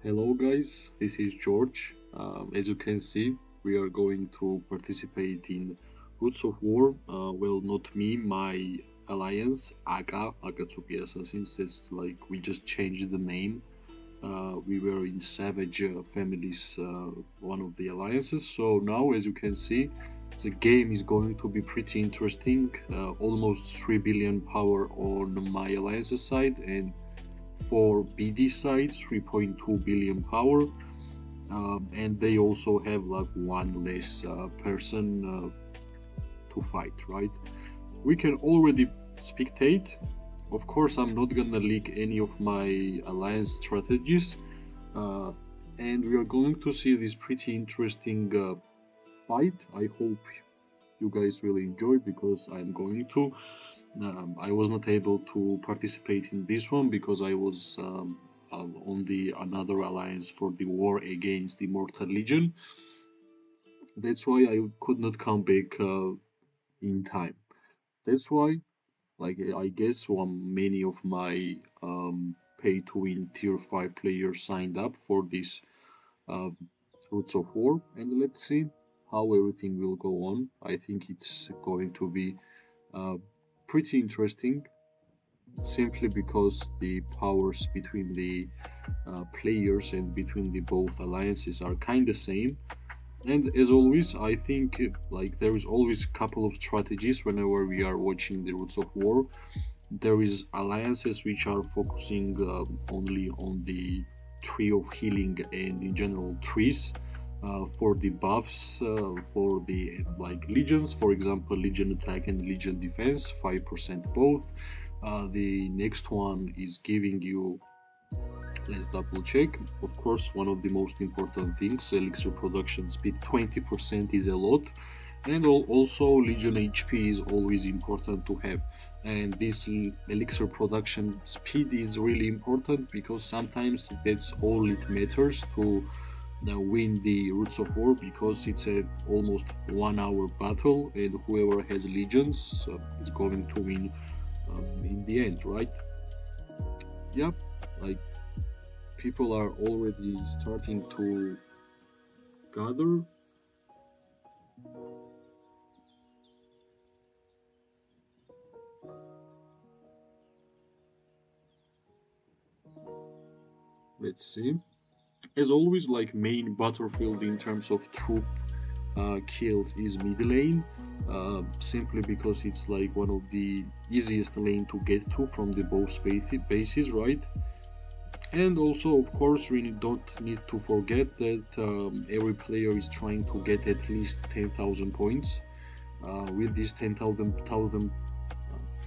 Hello guys, this is George. As you can see, we are going to participate in Roots of War. Well, not me, my alliance, Akatsuki Assassins. It's like we just changed the name. We were in Savage Families, one of the alliances. So now, as you can see, the game is going to be pretty interesting. Almost 3 billion power on my alliance's side, and for BD side 3.2 billion power, and they also have like one less person to fight, right? We can already spectate. Of course, I'm not gonna leak any of my alliance strategies, uh, and we are going to see this pretty interesting fight. I hope you guys will enjoy because I'm going to. I was not able to participate in this one because I was on the another alliance for the war against the Immortal Legion. That's why I could not come back in time. That's why, like I guess, many of my pay to win tier 5 players signed up for this uh, Roots of War, and let's see how everything will go on. I think it's going to be uh, pretty interesting simply because the powers between the players and between the both alliances are kind of same. And as always, I think like there is always a couple of strategies whenever we are watching the Roots of War. There is alliances which are focusing only on the tree of healing and in general trees. For the buffs for the like legions, for example, legion attack and legion defense, 5% both. The next one is giving you, let's double check. Of course, one of the most important things, elixir production speed, 20% is a lot. And also, Legion HP is always important to have. And this elixir production speed is really important because sometimes that's all it matters to win the Roots of War, because it's a almost 1 hour battle, and whoever has legions is going to win in the end, right? Yep, like people are already starting to gather. Let's see. As always, like main battlefield in terms of troop kills is mid lane, simply because it's like one of the easiest lane to get to from the both bases, right? And also, of course, we don't need to forget that every player is trying to get at least 10,000 points. With these 10,000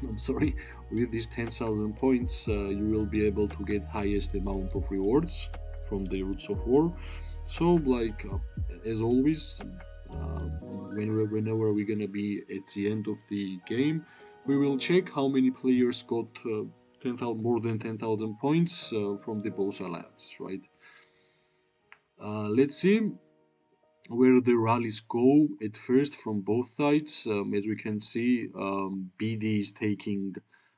I'm sorry, with these 10,000 points, you will be able to get highest amount of rewards from the Roots of War. So, like as always, whenever we're gonna be at the end of the game, we will check how many players got 10,000 more than 10,000 points from the both alliances, right? Let's see where the rallies go at first from both sides. As we can see, BD is taking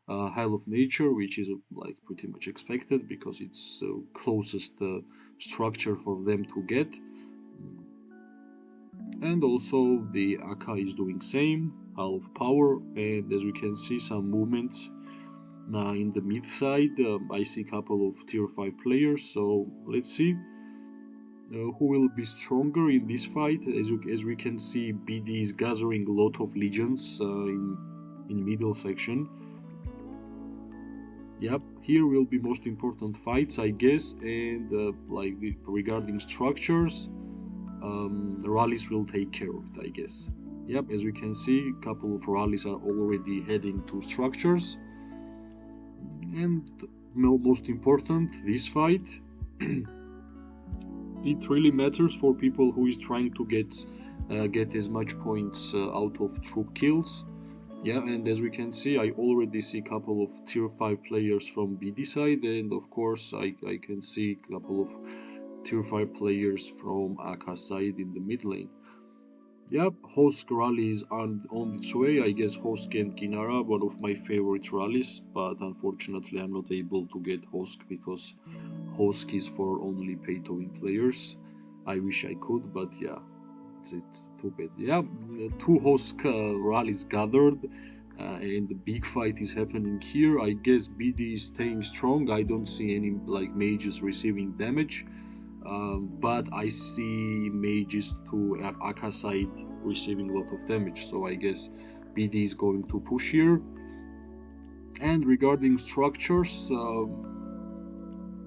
Hell of Nature, which is like pretty much expected because it's closest structure for them to get. And also the Aka is doing same, half power, and as we can see some movements in the mid side. I see a couple of tier 5 players, so let's see who will be stronger in this fight. As we can see, BD is gathering a lot of legions in middle section. Yep, here will be most important fights, I guess, and regarding structures, rallies will take care of it, I guess. Yep, as we can see, a couple of rallies are already heading to structures, and most important, this fight. It really matters for people who is trying to get as much points out of troop kills. Yeah, and as we can see, I already see a couple of tier 5 players from BD side, and of course I can see a couple of tier 5 players from AK side in the mid lane. Yep, Hosk rallies on its way. I guess Hosk and Kinara, one of my favorite rallies, but unfortunately I'm not able to get Hosk because Hosk is for only pay-to-win players. I wish I could, but yeah, it's too bad. Yeah, two Hosk rallies gathered, and the big fight is happening here. I guess BD is staying strong. I don't see any like mages receiving damage. But I see mages to Aka side receiving a lot of damage, so I guess BD is going to push here. And regarding structures,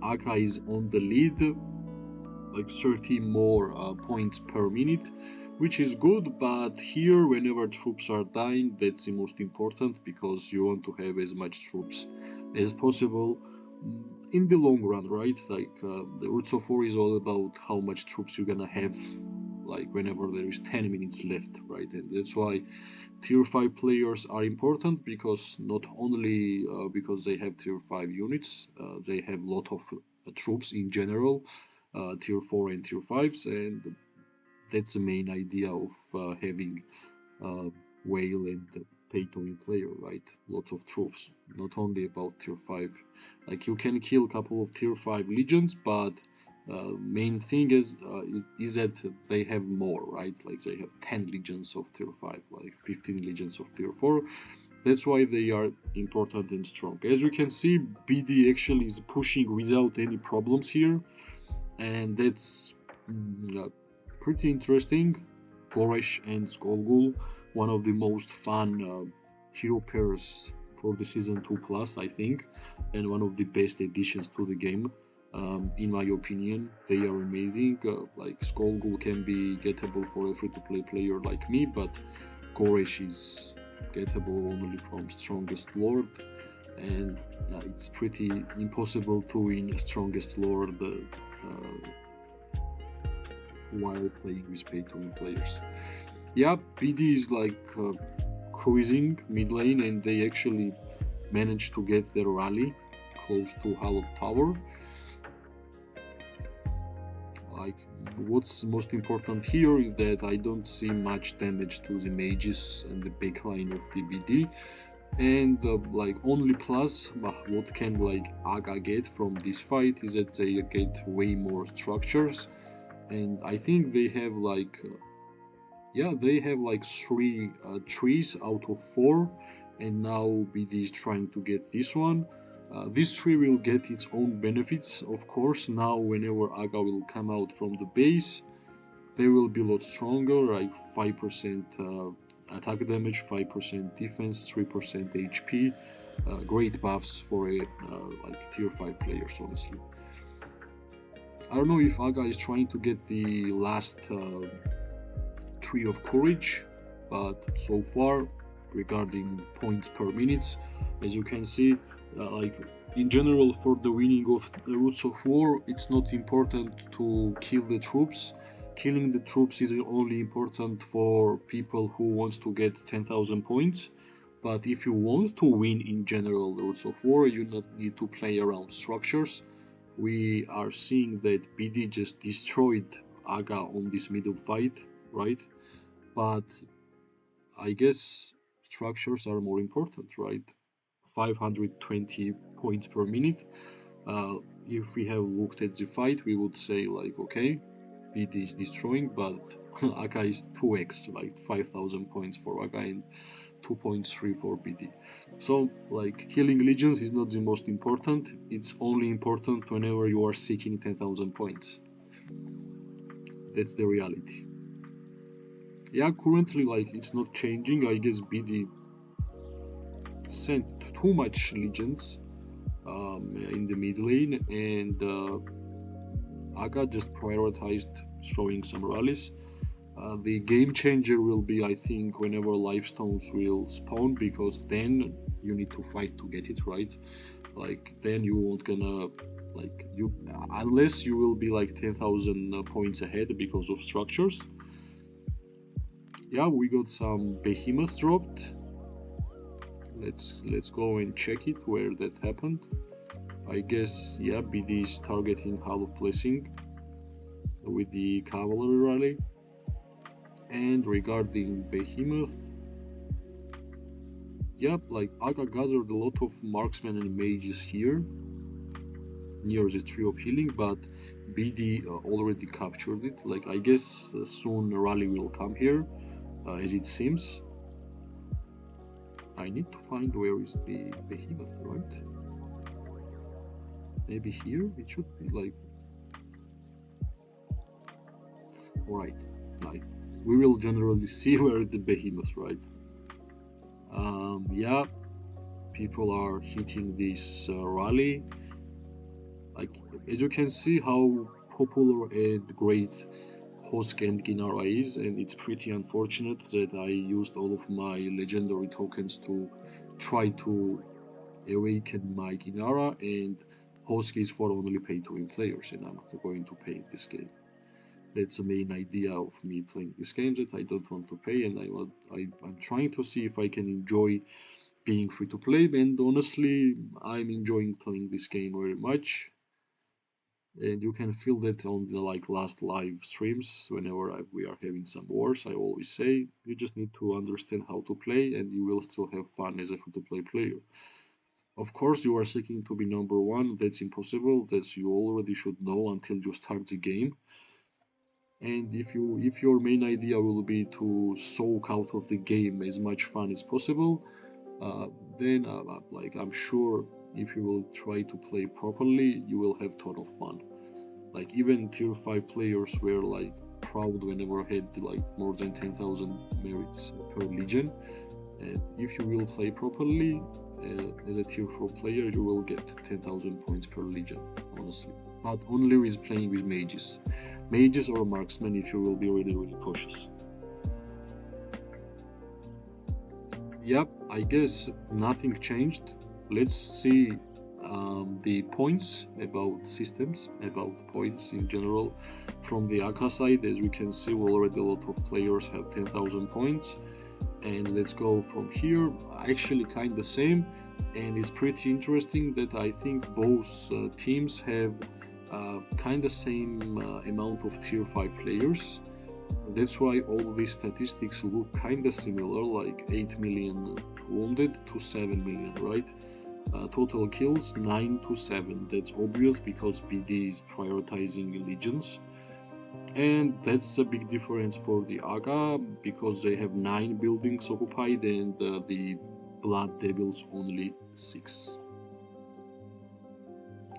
Aka is on the lead, like 30 more points per minute, which is good. But here, whenever troops are dying, that's the most important because you want to have as much troops as possible in the long run, right? Like the Roots of War is all about how much troops you're gonna have, like whenever there is 10 minutes left, right? And that's why tier 5 players are important because not only because they have tier 5 units, they have a lot of troops in general, tier 4 and tier 5s, and that's the main idea of having uh, whale and pay to win player, right? Lots of troops, not only about tier 5. Like you can kill a couple of tier 5 legions, but main thing is that they have more, right? Like they have 10 legions of tier 5, like 15 legions of tier 4. That's why they are important and strong. As you can see, BD actually is pushing without any problems here, and that's pretty interesting. Goresh and Skolgul, one of the most fun hero pairs for the season 2 plus, I think, and one of the best additions to the game. In my opinion, they are amazing. Like Skolgul can be gettable for a free-to-play player like me, but Goresh is gettable only from Strongest Lord, and it's pretty impossible to win Strongest Lord while playing with pay-to-win players. Yeah, BD is like cruising mid lane, and they actually managed to get their rally close to Hall of Power. Like, what's most important here is that I don't see much damage to the mages and the backline of the BD. And like only plus what can like Aga get from this fight is that they get way more structures, and I think they have like yeah, they have like three trees out of four, and now BD is trying to get this one. This tree will get its own benefits, of course. Now, whenever Aga will come out from the base, they will be a lot stronger, like 5% attack damage, 5% defense, 3% HP. Great buffs for a like tier 5 players, honestly. I don't know if Aga is trying to get the last Tree of Courage, but so far, regarding points per minute, as you can see, like in general, for the winning of the Roots of War, it's not important to kill the troops. Killing the troops is only important for people who wants to get 10,000 points. But if you want to win in general the Roots of War, you not need to play around structures. We are seeing that BD just destroyed Aga on this middle fight, right? But I guess structures are more important, right? 520 points per minute. If we have looked at the fight, we would say like, okay, BD is destroying, but Aka is 2x, like 5,000 points for Aka and 2.3 for BD. So, like, killing legions is not the most important. It's only important whenever you are seeking 10,000 points. That's the reality. Yeah, currently, like, it's not changing. I guess BD sent too much legions in the mid lane, and Aga just prioritized throwing some rallies. The game changer will be, I think, whenever livestones will spawn, because then you need to fight to get it right. Like, then you won't gonna like you unless you will be like 10,000 points ahead because of structures. Yeah, we got some behemoths dropped. Let's go and check it where that happened. I guess yeah, BD is targeting Hall of Blessing with the cavalry rally. And regarding Behemoth, yep, like Aga gathered a lot of marksmen and mages here near the tree of healing, but BD already captured it. Like I guess soon a rally will come here, as it seems. I need to find where is the Behemoth, right? Maybe here? It should be like... Alright, like we will generally see where the Behemoth, right? Yeah, people are hitting this rally. Like, as you can see how popular and great Hosk and Ginara is, and it's pretty unfortunate that I used all of my legendary tokens to try to awaken my Ginara, and Hosk is for only pay-to-win players, and I'm not going to pay in this game. That's the main idea of me playing this game, that I don't want to pay, and I'm trying to see if I can enjoy being free to play, and honestly, I'm enjoying playing this game very much. And you can feel that on the like last live streams whenever we are having some wars. I always say you just need to understand how to play, and you will still have fun as a free to play player. Of course, you are seeking to be number one. That's impossible. That you already should know until you start the game. And if your main idea will be to soak out of the game as much fun as possible, then like I'm sure if you will try to play properly, you will have ton of fun. Like even tier 5 players were like proud whenever had like more than 10,000 merits per legion. And if you will play properly as a tier 4 player, you will get 10,000 points per legion, honestly. But only with playing with mages. Mages or marksmen if you will be really, really cautious. Yep, I guess nothing changed. Let's see the points about systems, about points in general. From the AK side, as we can see, already a lot of players have 10,000 points. And let's go from here. Actually, kind of same. And it's pretty interesting that I think both teams have kind of same amount of tier 5 players. That's why all these statistics look kind of similar, like 8 million wounded to 7 million, right? Total kills 9 to 7. That's obvious because BD is prioritizing legions. And that's a big difference for the Aga because they have 9 buildings occupied and the Blood Devils only 6.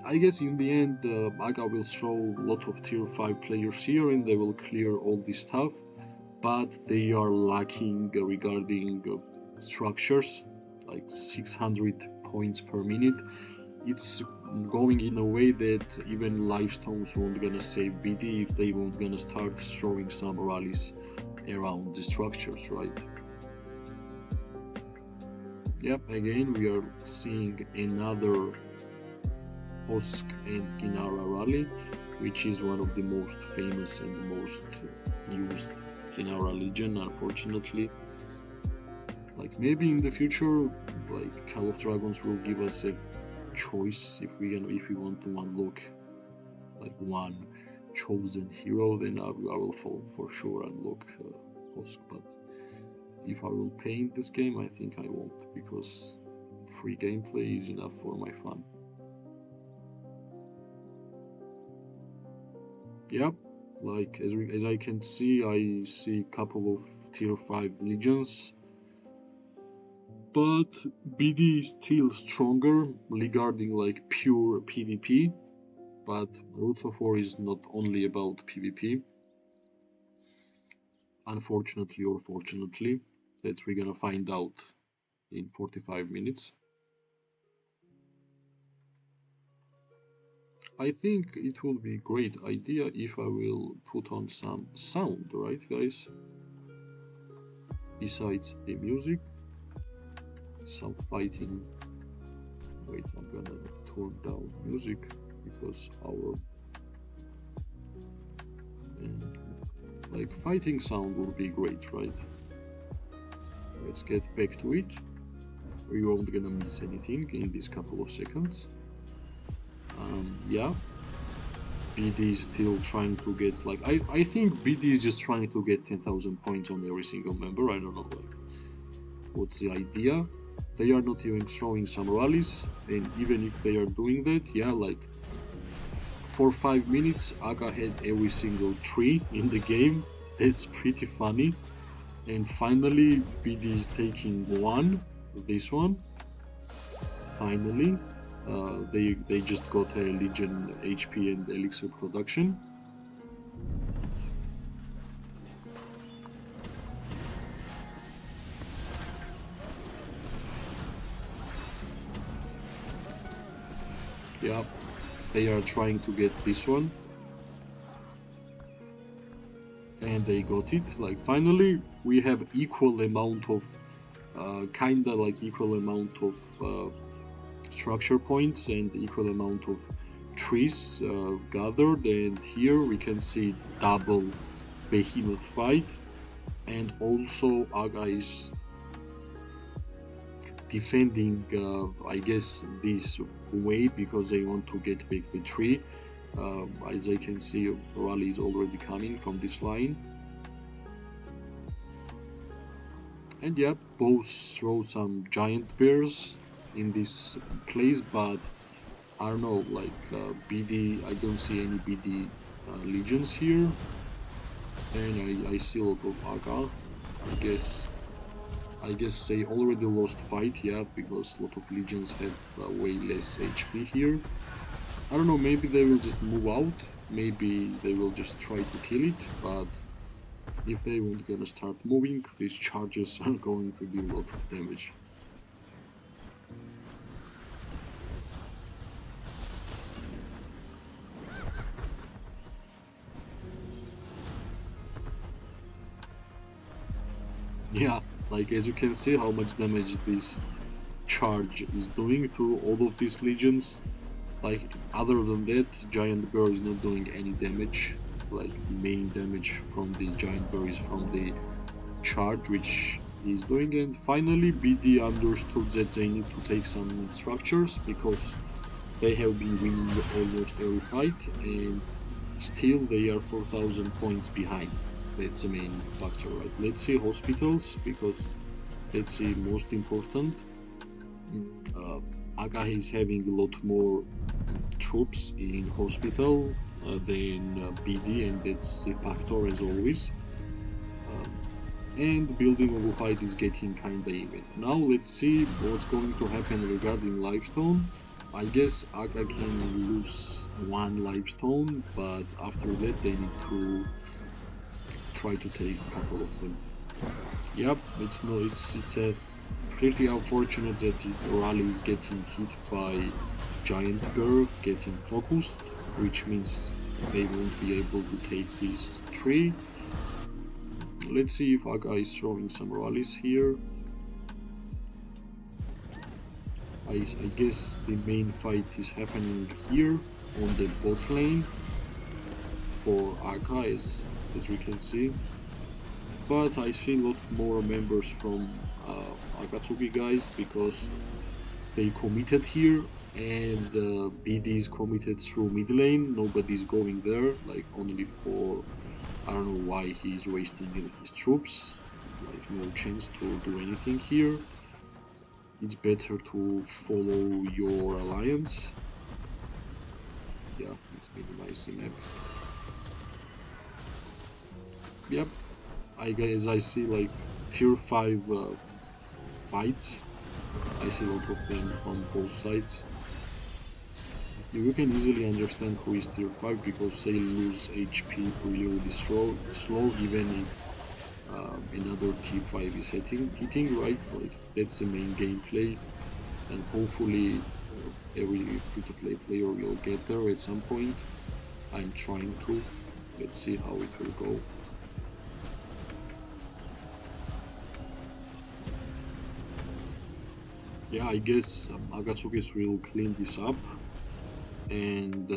I guess in the end, Aga will show a lot of tier 5 players here and they will clear all this stuff, but they are lacking regarding structures, like 600 points per minute. It's going in a way that even Livestones won't gonna save BD if they won't gonna start throwing some rallies around the structures, right? Yep, again we are seeing another Hosk and Ginara rally, which is one of the most famous and most used Ginara legion, unfortunately. Like maybe in the future, like Call of Dragons will give us a choice if we want to unlock like one chosen hero, then I will for sure unlock Hosk. But if I will pay in this game, I think I won't, because free gameplay is enough for my fun. Yep, like as I can see, I see a couple of tier 5 legions, but BD is still stronger regarding like pure PvP, but Roots of War is not only about PvP, unfortunately or fortunately, that we're gonna find out in 45 minutes. I think it will be a great idea if I will put on some sound, right guys? Besides the music, some fighting. Wait, I'm gonna turn down music because our like fighting sound will be great, right? Let's get back to it. We won't gonna miss anything in this couple of seconds. Yeah, BD is still trying to get like I think BD is just trying to get 10,000 points on every single member. I don't know like what's the idea. They are not even showing some rallies, and even if they are doing that, yeah, like for 5 minutes, Aga had every single tree in the game. That's pretty funny. And finally, BD is taking one. This one. Finally, they just got a Legion HP and Elixir production. Yeah, they are trying to get this one. And they got it. Like finally, we have equal amount of, kinda like equal amount of structure points and equal amount of trees gathered. And here we can see double behemoth fight. And also Aga is defending, I guess, this way because they want to get back the tree. As I can see, rally is already coming from this line. And yeah, both throw some giant bears in this place, but I don't know, like BD, I don't see any BD legions here. And I see a lot of Aga. I guess they already lost fight, yeah, because a lot of legions have way less HP here. I don't know, maybe they will just move out, maybe they will just try to kill it, but if they won't gonna start moving, these charges are going to do a lot of damage. Yeah, like as you can see how much damage this charge is doing to all of these legions. Like other than that, giant bear is not doing any damage. Like main damage from the giant bear is from the charge which he's doing. And finally BD understood that they need to take some structures because they have been winning almost every fight and still they are 4,000 points behind. That's the main factor, right? Let's see hospitals because let's see most important. Aga is having a lot more troops in hospital than BD, and that's a factor as always. And building of a fight is getting kinda even. Now let's see what's going to happen regarding Lifestone. I guess Aga can lose one Lifestone, but after that they need to try to take a couple of them. Yep, it's a pretty unfortunate that Rally is getting hit by Giant Bear getting focused, which means they won't be able to take this tree. Let's see if Aga is throwing some rallies here. I guess the main fight is happening here on the bot lane for Aga as we can see. But I see a lot more members from Akatsuki guys because they committed here and BD is committed through mid lane. Nobody's going there, like only for I don't know why he's wasting his troops. Like no chance to do anything here. It's better to follow your alliance. Yeah, let's minimize the map. Yep, I guess I see like tier 5 fights. I see a lot of them from both sides. You can easily understand who is tier 5 because they lose HP really slow even if another T5 is hitting right, like that's the main gameplay, and hopefully every free-to-play player will get there at some point. I'm trying to. Let's see how it will go. Yeah, I guess Agatsukis will clean this up and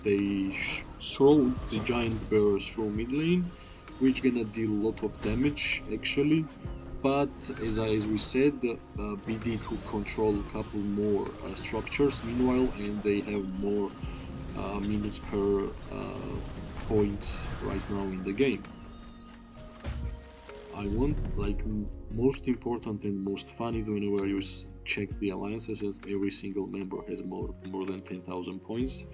they throw the giant bears through mid lane, which gonna deal a lot of damage actually. But as we said, BD to control a couple more structures meanwhile, and they have more minutes per points right now in the game. I want, like, most important and most funny whenever you check the alliances, as every single member has more than 10,000 points.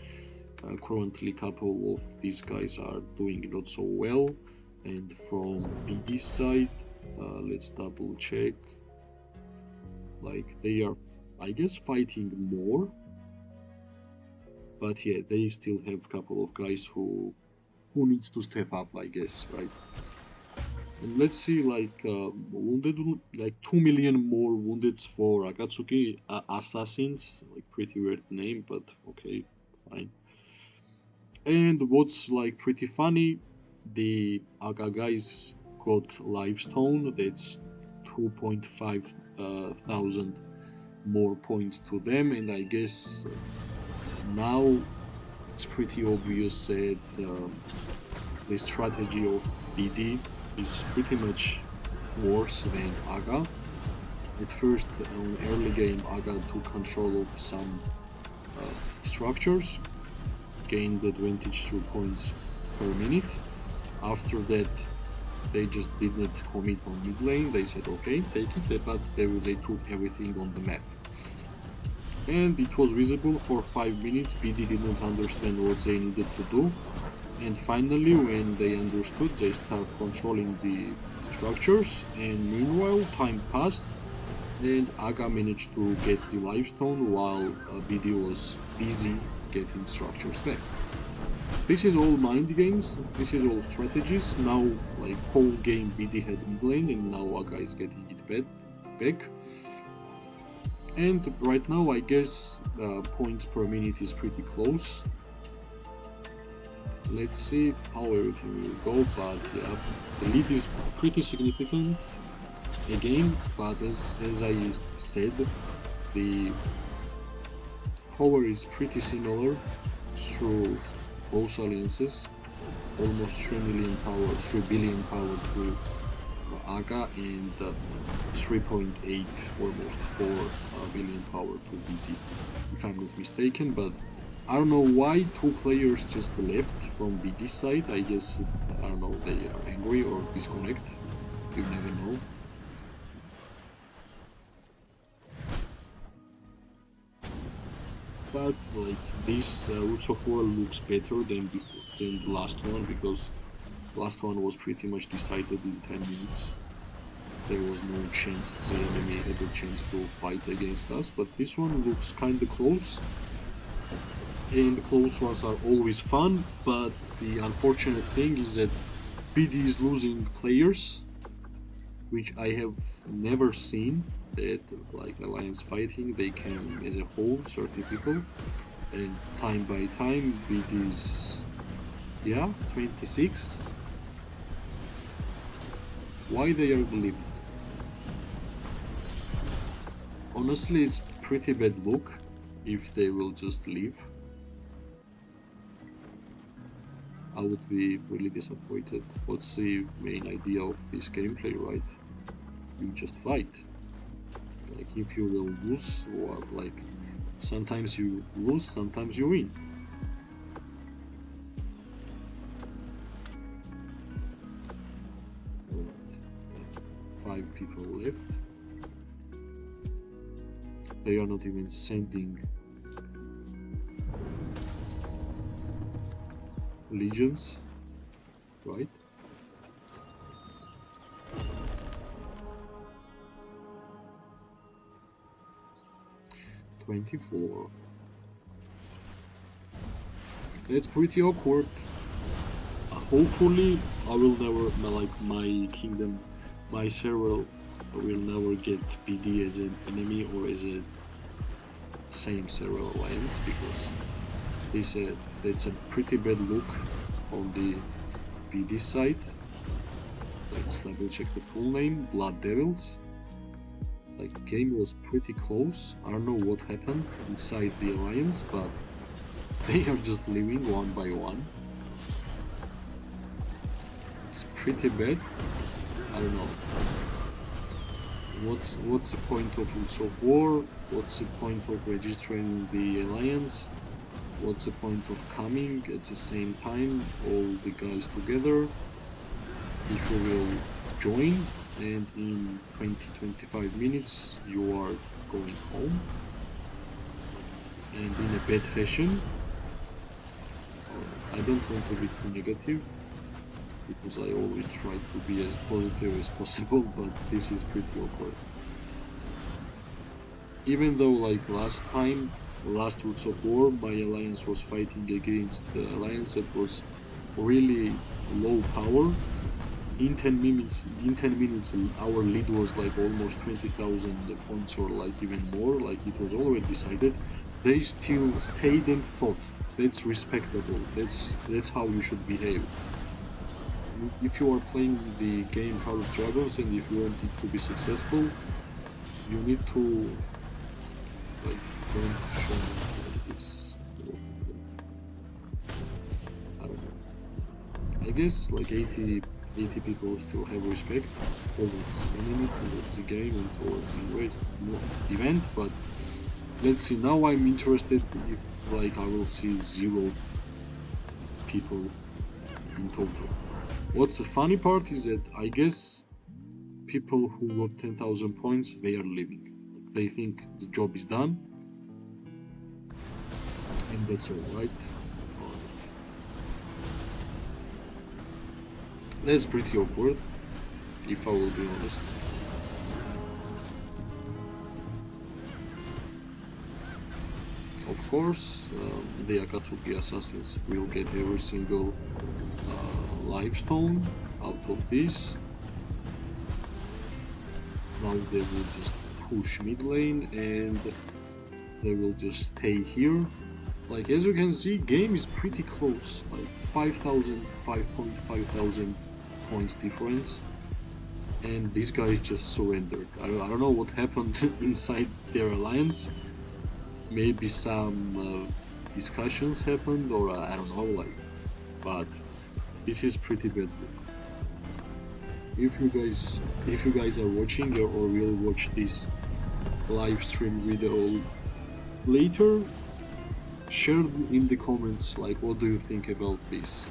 Currently, couple of these guys are doing not so well, and from BD side, let's double check. Like, they are, I guess, fighting more, but yeah, they still have a couple of guys who needs to step up, I guess, right? And let's see, like, wounded, like 2 million more wounded for Akatsuki assassins, like pretty weird name, but okay, fine. And what's like pretty funny, the Aga guys got Livestone, that's 2.5 thousand more points to them, and I guess now it's pretty obvious that the strategy of BD is pretty much worse than Aga. At first, on early game, Aga took control of some structures, gained advantage through points per minute. After that, they just did not commit on mid lane. They said, okay, take it, but they took everything on the map. And it was visible for 5 minutes. BD did not understand what they needed to do. And finally, when they understood, they start controlling the structures. And meanwhile, time passed, and Aga managed to get the Livestone while BD was busy getting structures back. This is all mind games, this is all strategies. Now, like, whole game BD had mid lane, and now Aga is getting it back. And right now, I guess points per minute is pretty close. Let's see how everything will go, but yeah, the lead is pretty significant again, but as I said, the power is pretty similar through both alliances. Almost 3 billion power to Aga, and 3.8, almost 4 billion power to BD, if I'm not mistaken. But I don't know why 2 players just left from BD side. I guess, I don't know, they are angry or disconnect, you never know. But like, this Roots of War looks better than the last one, because last one was pretty much decided in 10 minutes. There was no chance the enemy had a chance to fight against us, but this one looks kinda close. And the close ones are always fun, but the unfortunate thing is that BD is losing players, which I have never seen. That, like, alliance fighting, they can as a whole 30 people, and time by time BD is 26. Why they are leaving? Honestly, it's pretty bad look if they will just leave. I would be really disappointed. What's the main idea of this gameplay, right? You just fight. Like, if you will lose, or like, sometimes you lose, sometimes you win. Alright, 5 people left. They are not even sending legions, right? $24. That's pretty awkward. Hopefully, I will never, like, my kingdom, my server will never get BD as an enemy or as a same server alliance, because that's a pretty bad look on the BD side. Let's double check the full name, Blood Devils. Like, game was pretty close. I don't know what happened inside the alliance, but they are just leaving one by one. It's pretty bad. I don't know. What's the point of Roots of War? What's the point of registering the alliance? what's the point of coming at the same time, all the guys together, if you will join, and in 20-25 minutes you are going home, and in a bad fashion. I don't want to be too negative, because I always try to be as positive as possible, but this is pretty awkward. Even though, like last time, last Roots of War, my alliance was fighting against the alliance that was really low power. In 10 minutes, our lead was like almost 20,000 points, or like even more. Like it was already decided. They still stayed and fought. That's respectable. That's how you should behave. If you are playing the game Call of Dragons and if you want it to be successful, you need to like don't show like this. I don't know. I guess like 80 people still have respect towards enemy, towards the game, and towards the event. But let's see. Now I'm interested if like I will see 0 people in total. What's the funny part is that I guess people who got 10,000 points, they are leaving. Like, they think the job is done, and that's all right. That's pretty awkward, if I will be honest. Of course, the Akatsuki assassins will get every single limestone out of this. Now they will just push mid lane and they will just stay here. Like as you can see, game is pretty close, like 5,000, 5,500 points difference, and these guys just surrendered. I don't know what happened inside their alliance. Maybe some discussions happened, or I don't know, like, but this is pretty bad look. If you guys are watching or will watch this live stream video later, share in the comments like what do you think about this.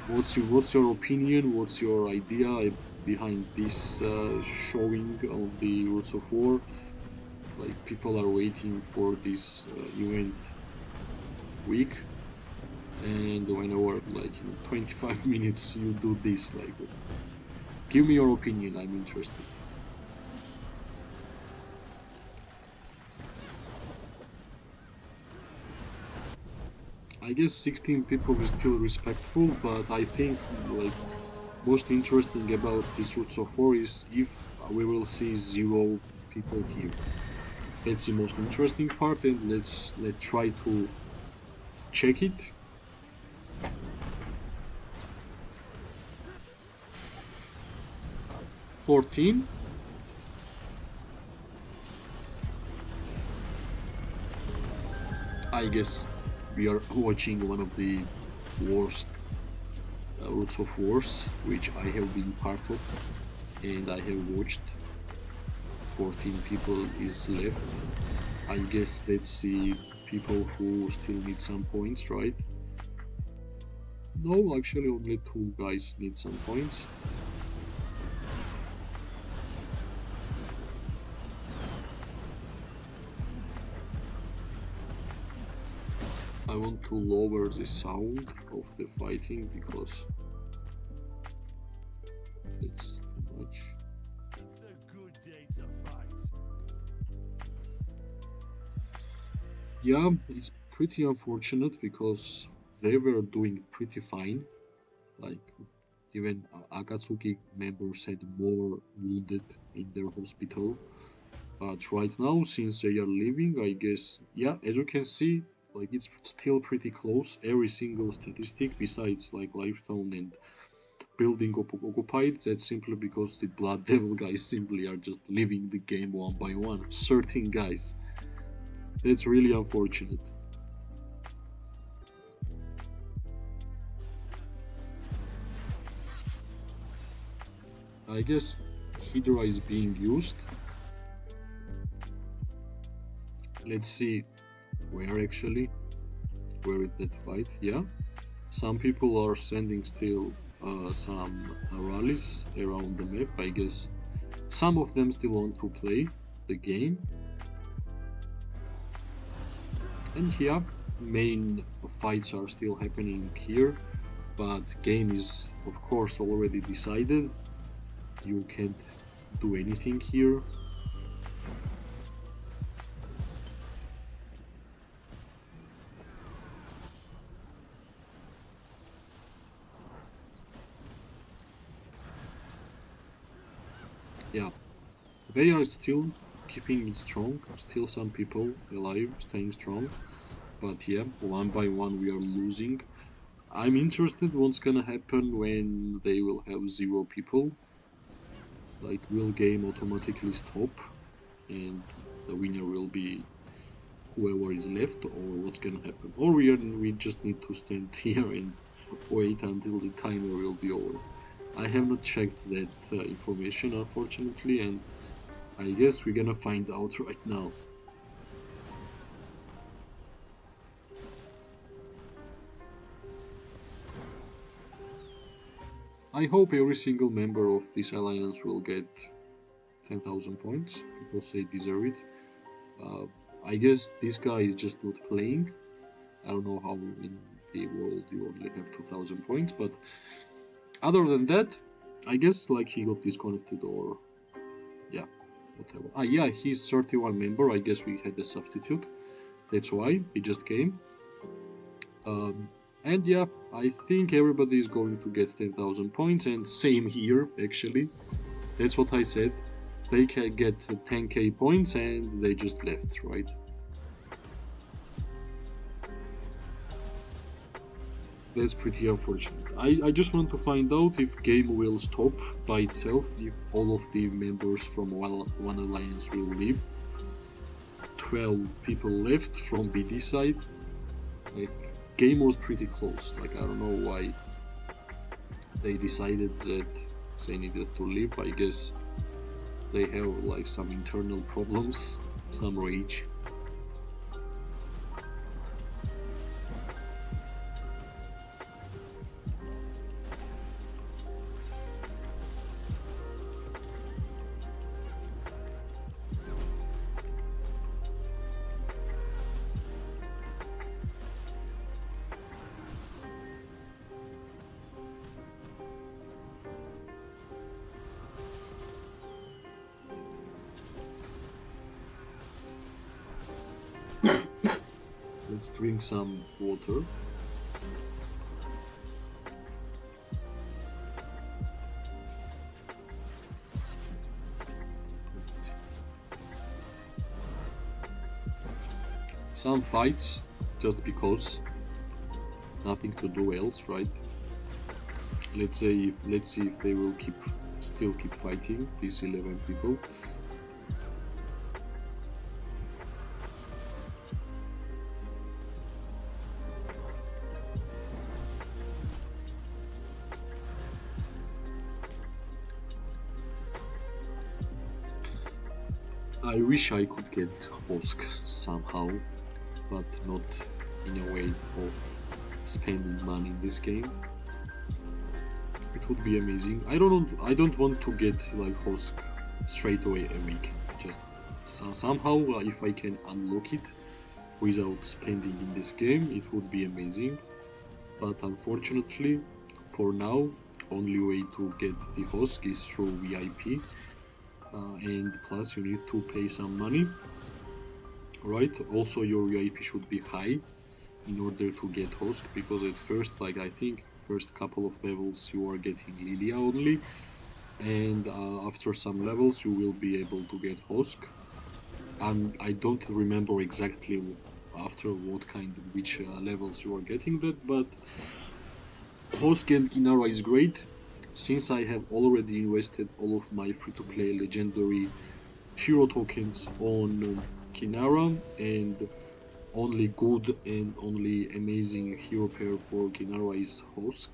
What's your opinion? What's your idea behind this showing of the Roots of War? Like people are waiting for this event week, and whenever like in 25 minutes you do this, like give me your opinion. I'm interested. I guess 16 people is still respectful, but I think like most interesting about this Roots of War is if we will see 0 people here. That's the most interesting part, and let's try to check it. $14. I guess we are watching one of the worst Roots of Wars, which I have been part of, and I have watched. 14 people is left. I guess that's the people who still need some points, right? No, actually only 2 guys need some points. I want to lower the sound of the fighting because it's too much. It's a good day to fight. Yeah, it's pretty unfortunate because they were doing pretty fine. Like even Akatsuki members had more wounded in their hospital. But right now, since they are leaving, I guess, yeah, as you can see, like it's still pretty close. Every single statistic, besides like limestone and building occupied, that's simply because the Blood Devil guys simply are just leaving the game one by one. 13 guys. That's really unfortunate. I guess Hydra is being used. Let's see where actually. Where is that fight? Yeah. Some people are sending still some rallies around the map. I guess some of them still want to play the game. And yeah, main fights are still happening here, but game is of course already decided. You can't do anything here. Yeah, they are still keeping it strong, still some people alive, staying strong, but yeah, one by one we are losing. I'm interested what's gonna happen when they will have 0 people. Like, will game automatically stop and the winner will be whoever is left, or what's gonna happen? Or we just need to stand here and wait until the timer will be over. I have not checked that information, unfortunately, and I guess we're gonna find out right now. I hope every single member of this alliance will get 10,000 points because they deserve it. Uh, I guess this guy is just not playing. I don't know how in the world you only have 2,000 points, but other than that, I guess like he got disconnected or yeah, whatever. Ah, yeah, he's 31 member. I guess we had a substitute. That's why he just came. And yeah, I think everybody is going to get 10,000 points, and same here actually. That's what I said. They can get 10k points and they just left, right? That's pretty unfortunate. I just want to find out if game will stop by itself, if all of the members from one alliance will leave. 12 people left from BD side. Like, game was pretty close. Like, I don't know why they decided that they needed to leave. I guess they have like some internal problems, some rage. Let's drink some water. Some fights just because, nothing to do else, right? Let's see if they will still keep fighting, these 11 people. I wish I could get Hosk somehow, but not in a way of spending money in this game. It would be amazing. I don't want to get like Hosk straight away a weekend. Just somehow, if I can unlock it without spending in this game, it would be amazing. But unfortunately, for now, only way to get the Hosk is through VIP. And plus you need to pay some money, right? Also your VIP should be high in order to get Hosk, because at first, like, I think first couple of levels you are getting Lilia only, and after some levels you will be able to get Hosk. And I don't remember exactly after which levels you are getting that, but Hosk and Kinara is great. Since I have already invested all of my free-to-play legendary hero tokens on Kinara, and only good and only amazing hero pair for Kinara is Hosk.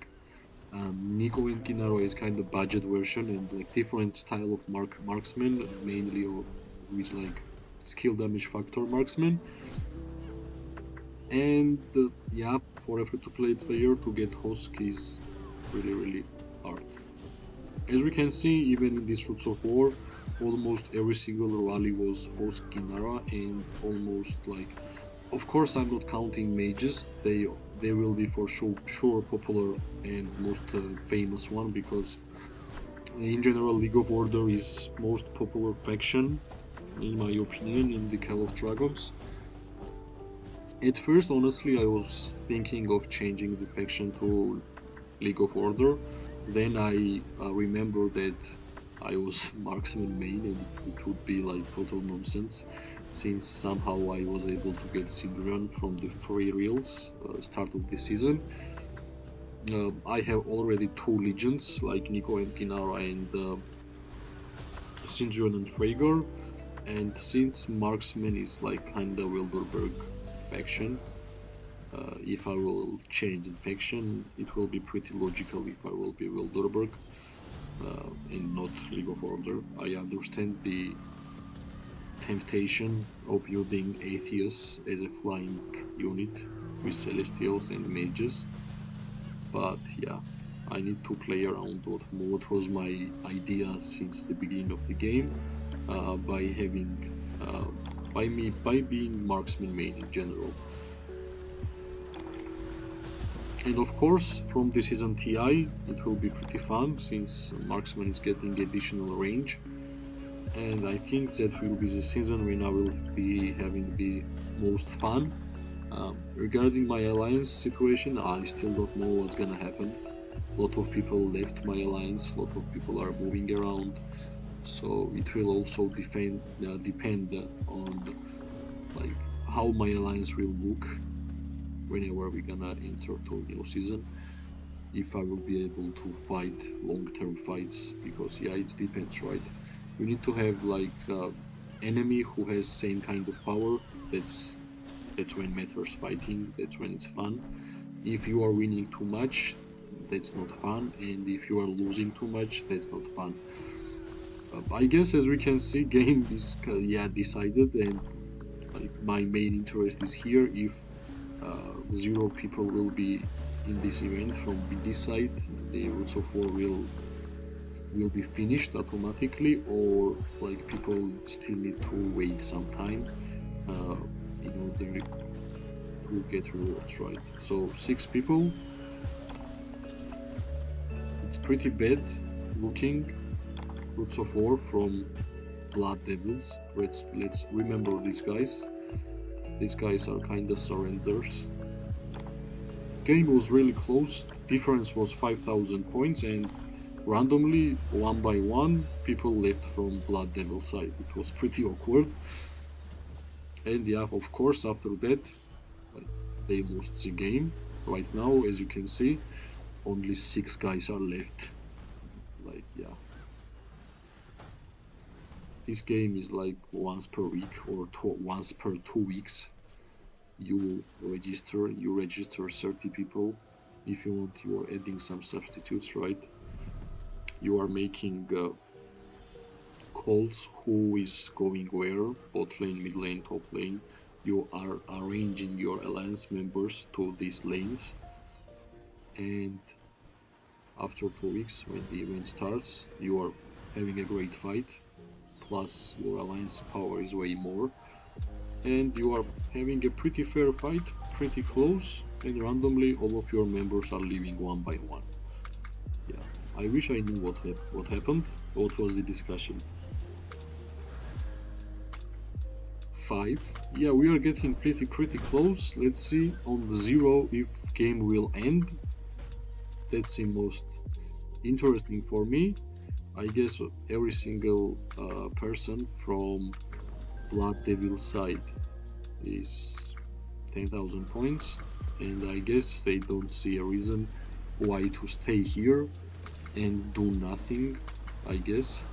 Nico and Kinara is kind of budget version and like different style of marksman, mainly with like skill damage factor marksman. And yeah, for a free-to-play player to get Hosk is really hard. As we can see, even in these Roots of War, almost every single rally was Hosk Kinara, and almost like, of course, I'm not counting mages. They will be for sure popular and most famous one, because in general, League of Order is most popular faction in my opinion in the Call of Dragons. At first, honestly, I was thinking of changing the faction to League of Order. Then I remember that I was marksman main, and it would be like total nonsense, since somehow I was able to get Sidran from the free reels start of the season. I have already two legions like Nico and Kinara and Sindrion and Fragor, and since marksman is like kinda Wilderberg faction, if I will change the faction, it will be pretty logical if I will be Wilderberg and not League of Order. I understand the temptation of using Atheists as a flying unit with Celestials and Mages, but yeah, I need to play around what was my idea since the beginning of the game, by having uh, by being marksman main in general. And of course, from the season TI, it will be pretty fun since marksman is getting additional range. And I think that will be the season when I will be having the most fun. Regarding my alliance situation, I still don't know what's gonna happen. A lot of people left my alliance, a lot of people are moving around, so it will also depend on like how my alliance will look whenever we're gonna enter to a new season. If I will be able to fight long-term fights, because yeah, it depends, right? You need to have like enemy who has same kind of power. That's when matters fighting. That's when it's fun. If you are winning too much, that's not fun, and if you are losing too much, that's not fun. I guess as we can see, game is yeah decided, and like my main interest is here. If zero people will be in this event from BD side, the Roots of War will be finished automatically, or like people still need to wait some time uh, in order to get rewards, right? So 6 people, it's pretty bad looking. Roots of War from Blood Devils. Let's remember these guys. These guys are kinda surrenders. Game was really close. Difference was 5,000 points, and randomly, one by one, people left from Blood Devil side. It was pretty awkward. And yeah, of course, after that, like, they lost the game. Right now, as you can see, only 6 guys are left. Like, yeah, this game is like once per week or once per 2 weeks. You register 30 people. If you want, you are adding some substitutes, right? You are making calls who is going where, bot lane, mid lane, top lane. You are arranging your alliance members to these lanes, and after 2 weeks, when the event starts, you are having a great fight. Plus, your alliance power is way more, and you are having a pretty fair fight, pretty close, and randomly all of your members are leaving one by one. Yeah, I wish I knew what happened. What was the discussion? 5. Yeah, we are getting pretty close. Let's see on the 0 if game will end. That's the most interesting for me. I guess every single person from Blood Devil side is 10,000 points, and I guess they don't see a reason why to stay here and do nothing, I guess.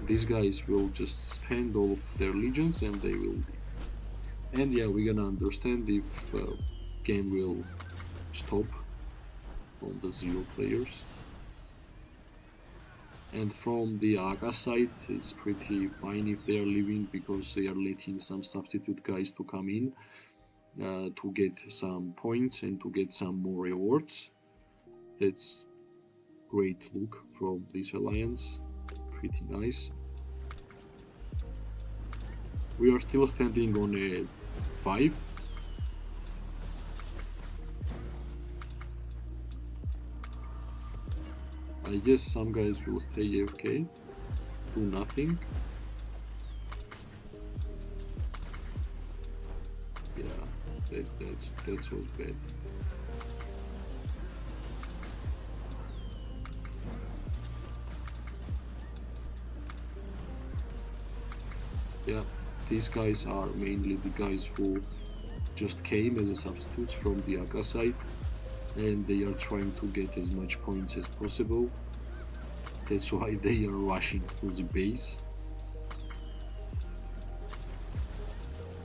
These guys will just spend all of their legions and they will leave. And yeah, we're gonna understand if game will stop on the 0 players. And from the Aga side, it's pretty fine if they are leaving because they are letting some substitute guys to come in to get some points and to get some more rewards. That's great look from this alliance. Pretty nice. We are still standing on a 5. I guess some guys will stay AFK, do nothing. Yeah, that was bad. Yeah, these guys are mainly the guys who just came as a substitute from the Aga side, and they are trying to get as much points as possible. That's why they are rushing through the base.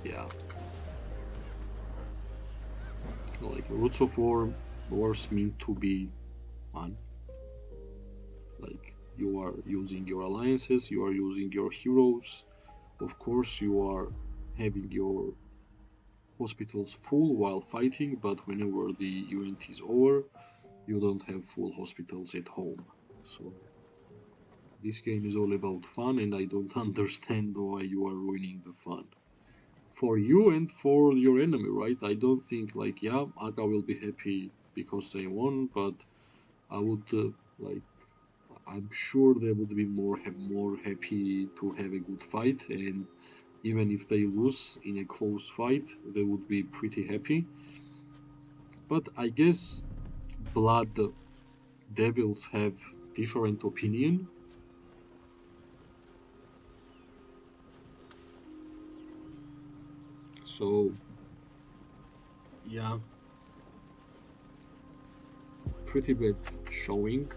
Yeah. Like Roots of War wars meant to be fun. Like you are using your alliances, you are using your heroes. Of course, you are having your hospitals full while fighting, but whenever the event is over, you don't have full hospitals at home. So this game is all about fun, and I don't understand why you are ruining the fun. For you and for your enemy, right? I don't think like, yeah, Aga will be happy because they won, but I would like I'm sure they would be more happy to have a good fight, and even if they lose in a close fight, they would be pretty happy. But I guess Blood Devils have different opinion. So yeah, pretty bad showing,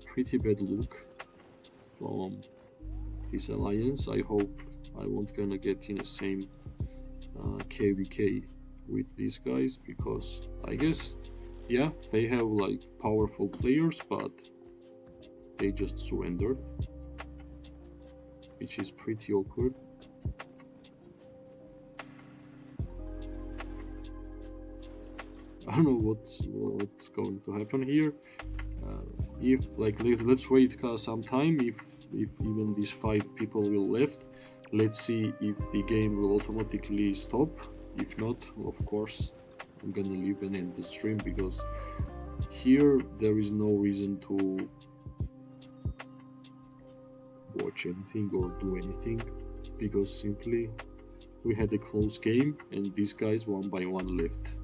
pretty bad look from this alliance. I hope I won't gonna get in the same KVK with these guys because I guess yeah they have like powerful players, but they just surrendered, which is pretty awkward. I don't know what's going to happen here. Uh, if like let's wait some time. If even these 5 people will left, let's see if the game will automatically stop. If not, of course, I'm gonna leave and end the stream because here there is no reason to watch anything or do anything because simply we had a close game and these guys one by one left.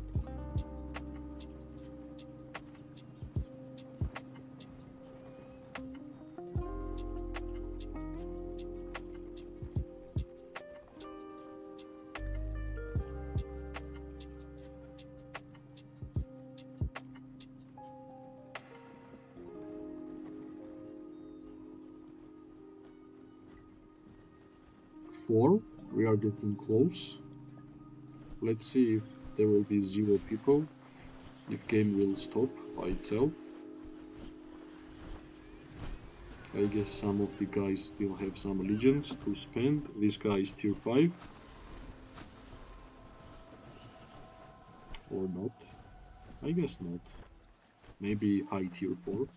Four, we are getting close. Let's see if there will be 0 people, if game will stop by itself. I guess some of the guys still have some allegiance to spend. This guy is tier 5. Or not. I guess not. Maybe high tier 4.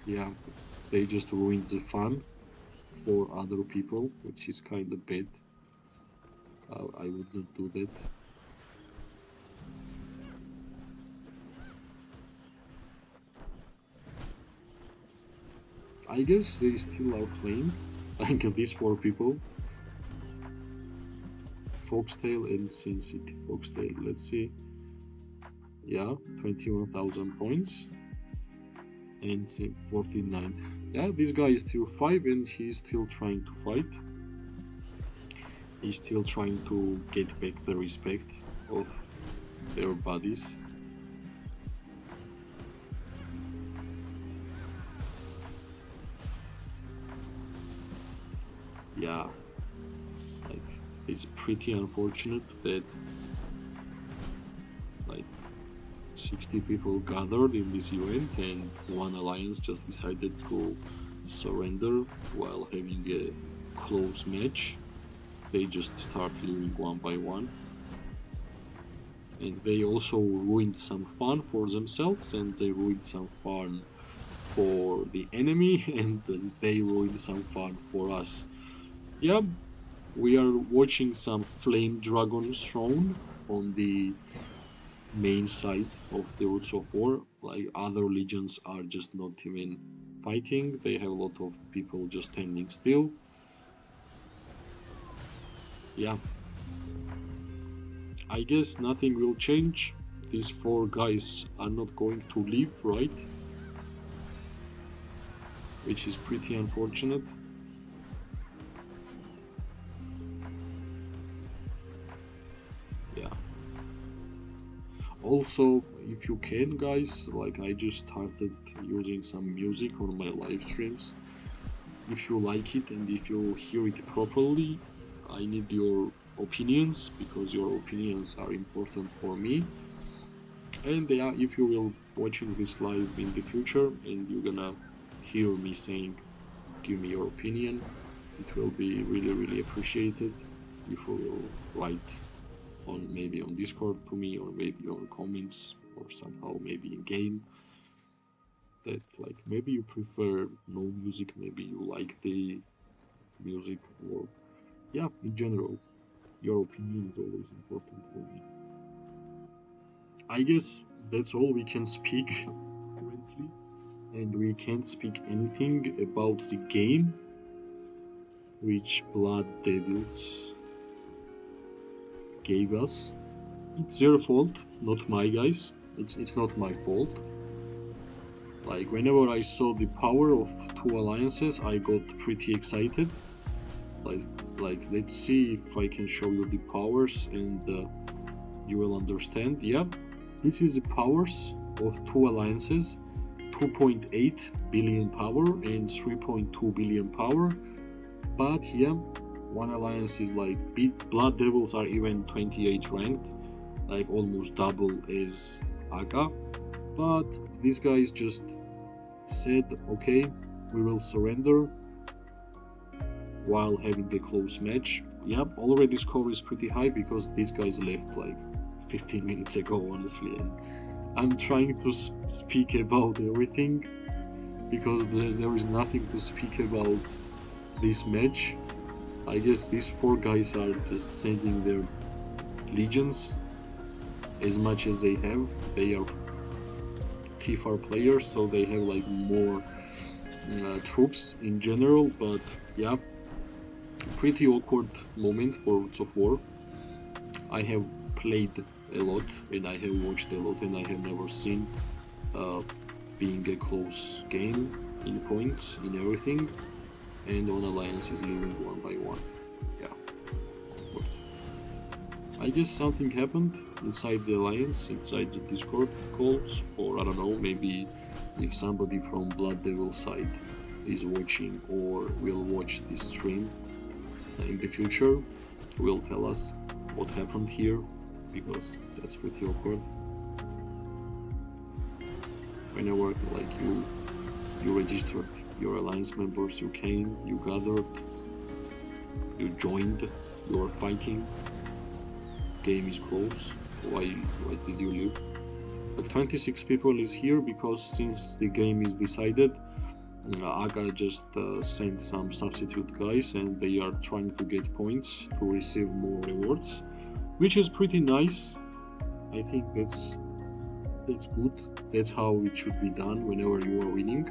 Yeah, they just ruined the fun for other people, which is kind of bad. I would not do that. I guess they still are playing. Like these 4 people. Foxtail and Sin City. Foxtail, let's see. Yeah, 21,000 points. And 49. Yeah, this guy is tier 5 and he's still trying to fight. He's still trying to get back the respect of their bodies. Yeah, like It's pretty unfortunate that like 60 people gathered in this event and one alliance just decided to surrender while having a close match. They just start losing one by one. And they also ruined some fun for themselves and they ruined some fun for the enemy and they ruined some fun for us. Yeah, we are watching some flame dragon throne on the main side of the Roots of War. Like other legions are just not even fighting. They have a lot of people just standing still. Yeah, I guess nothing will change. These four guys are not going to leave, right? Which is pretty unfortunate. Yeah. Also, if you can, guys, like I just started using some music on my live streams. If you like it and if you hear it properly, I need your opinions because your opinions are important for me. And yeah, if you will watching this live in the future and you're gonna hear me saying, give me your opinion, it will be really appreciated if you will write on maybe on Discord to me or maybe on comments or somehow maybe in game that like maybe you prefer no music, maybe you like the music or yeah, in general, your opinion is always important for me. I guess that's all we can speak currently, and we can't speak anything about the game which Blood Devils gave us. It's their fault, not my guys. It's not my fault. Like whenever I saw the power of two alliances, I got pretty excited. Like like let's see if I can show you the powers and you will understand. Yeah, this is the powers of two alliances: 2.8 billion power and 3.2 billion power. But yeah, one alliance is like Blood Devils are even 28 ranked, like almost double as Aga. But these guys just said, okay, we will surrender while having a close match. Yep, already score is pretty high because these guys left like 15 minutes ago, honestly. And I'm trying to speak about everything because there is nothing to speak about this match. I guess these four guys are just sending their legions as much as they have. They are T4 players, so they have like more troops in general. But yeah, pretty awkward moment for Roots of War. I have played a lot and I have watched a lot and I have never seen being a close game in points, in everything, and one alliance is losing one by one. Yeah, but I guess something happened inside the alliance, inside the Discord calls, or I don't know, maybe if somebody from Blood Devil side is watching or will watch this stream in the future, will tell us what happened here, because that's pretty awkward. Whenever like you registered your alliance members, you came, you gathered, you joined, you are fighting, game is close, why did you leave? Like 26 people is here because since the game is decided, Aga just sent some substitute guys and they are trying to get points to receive more rewards, which is pretty nice. I think that's good. That's how it should be done whenever you are winning.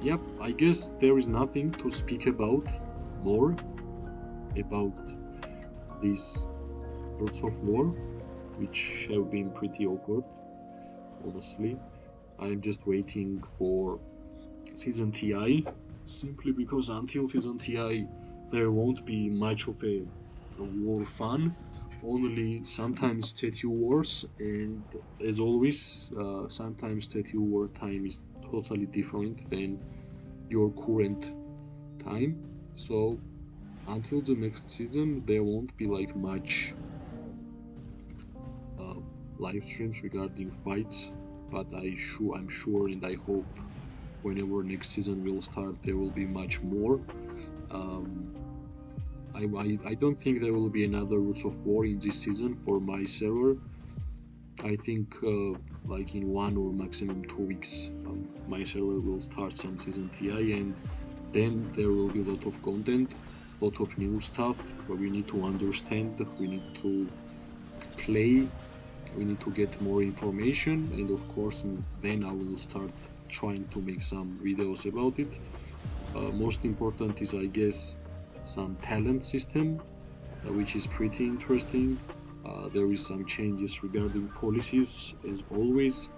Yep, I guess there is nothing to speak about more about these Roots of War, which have been pretty awkward, honestly. I'm just waiting for Season TI, simply because until Season TI there won't be much of a war fun, only sometimes statue wars, and as always, sometimes statue war time is totally different than your current time. So until the next season, there won't be like much uh, live streams regarding fights. But I'm sure and I hope whenever next season will start, there will be much more. Um, I don't think there will be another Roots of War in this season for my server. I think like in 1 or maximum 2 weeks, my server will start some season TI, and then there will be a lot of content, a lot of new stuff where we need to understand, we need to play, we need to get more information, and of course, then I will start trying to make some videos about it. Most important is, I guess, some talent system, which is pretty interesting. There is some changes regarding policies, as always.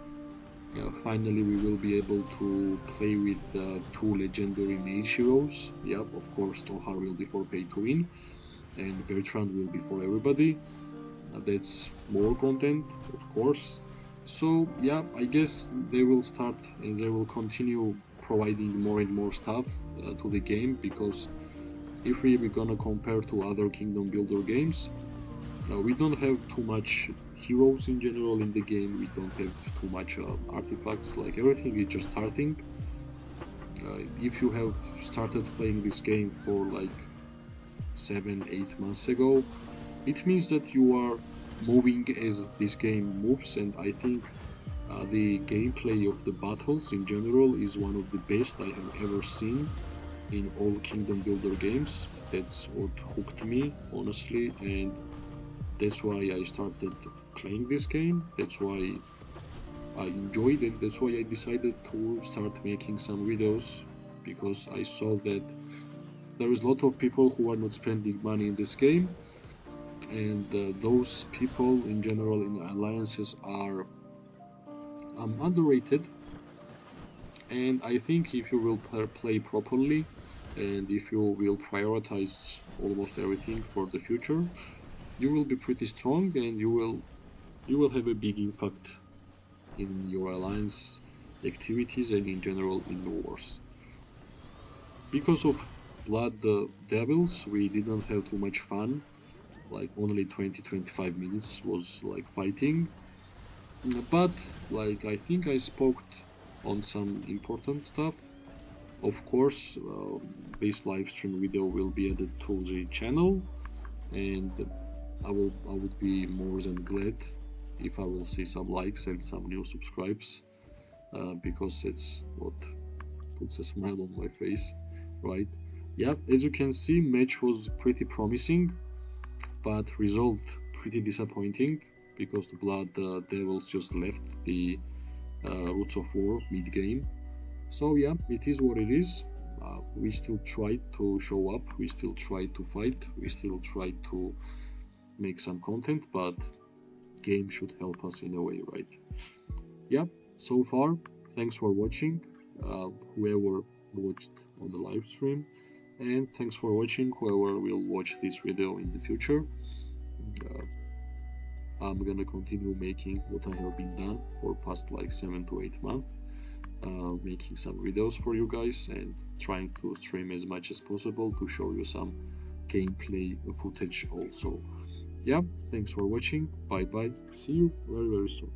Finally, we will be able to play with 2 legendary mage heroes. Yep, of course, Tohar will be for pay to win, and Bertrand will be for everybody. That's more content, of course. So, yeah, I guess they will start and they will continue providing more and more stuff to the game, because if we're gonna compare to other kingdom builder games, we don't have too much heroes in general in the game. We don't have too much artifacts. Like, everything is just starting. If you have started playing this game for like 7-8 months ago, it means that you are moving as this game moves, and I think the gameplay of the battles in general is one of the best I have ever seen in all kingdom builder games. That's what hooked me, honestly, and that's why I started playing this game. That's why I enjoyed it. That's why I decided to start making some videos, because I saw that there is a lot of people who are not spending money in this game, and those people in general in alliances are underrated. And I think if you will play properly, and if you will prioritize almost everything for the future, you will be pretty strong, and you will have a big impact in your alliance activities and in general in the wars. Because of Blood Devils, we didn't have too much fun. Like, only 20-25 minutes was like fighting. But like, I think I spoke on some important stuff. Of course, this live stream video will be added to the channel, and I would be more than glad if I will see some likes and some new subscribes, because it's what puts a smile on my face, right? Yeah, as you can see, match was pretty promising, but result pretty disappointing, because the Blood Devils just left the Roots of War mid game. So yeah, it is what it is. We still try to show up, we still try to fight, we still try to make some content, but game should help us in a way, right? Yeah, so far, thanks for watching, whoever watched on the live stream, and thanks for watching whoever will watch this video in the future. Uh, I'm gonna continue making what I have been done for past like 7 to 8 months, making some videos for you guys and trying to stream as much as possible to show you some gameplay footage also. Yeah, thanks for watching. Bye bye. See you very soon.